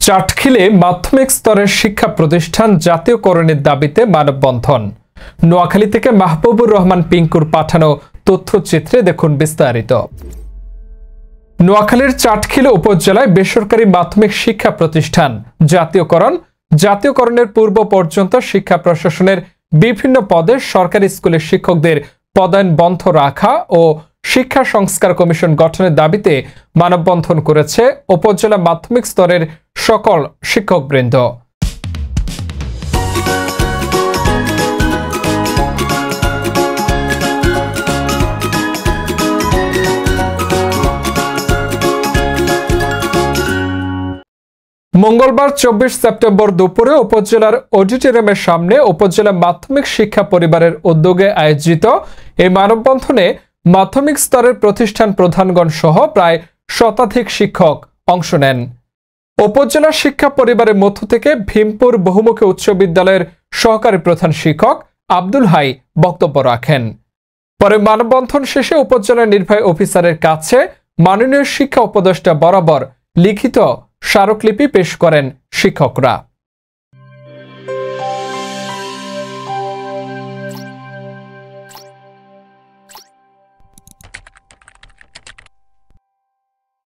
চাটখিলে মাধ্যমিক স্তরের শিক্ষা প্রতিষ্ঠান জাতীয়করণের দাবিতে মানববন্ধন। নোয়াখালী থেকে মাহবুবুর রহমান পিঙ্কুর পাঠানো তথ্যচিত্রে দেখুন বিস্তারিত। নোয়াখালীর চাটখিলে উপজেলায় বেসরকারি মাধ্যমিক শিক্ষা প্রতিষ্ঠান জাতীয়করণের পূর্ব পর্যন্ত শিক্ষা প্রশাসনের বিভিন্ন পদে সরকারি স্কুলের শিক্ষকদের পদায়ন বন্ধ রাখা ও শিক্ষা সংস্কার কমিশন গঠনের দাবিতে মানববন্ধন করেছে উপজেলা মাধ্যমিক স্তরের সকল শিক্ষকবৃন্দ। মঙ্গলবার 24 সেপ্টেম্বর দুপুরে উপজেলার অডিটোরিয়ামের সামনে উপজেলা মাধ্যমিক শিক্ষা পরিবারের উদ্যোগে আয়োজিত এই মানববন্ধনে মাধ্যমিক স্তরের প্রতিষ্ঠান প্রধানগণ সহ প্রায় শতাধিক শিক্ষক অংশ নেন। উপজেলা শিক্ষা পরিবারের মধ্য থেকে ভীমপুর বহুমুখী উচ্চ বিদ্যালয়ের সহকারী প্রধান শিক্ষক আব্দুল হাই বক্তব্য রাখেন। পরে মানববন্ধন শেষে উপজেলা নির্বাহী অফিসারের কাছে মাননীয় শিক্ষা উপদেষ্টা বরাবর লিখিত স্মারকলিপি পেশ করেন শিক্ষকরা।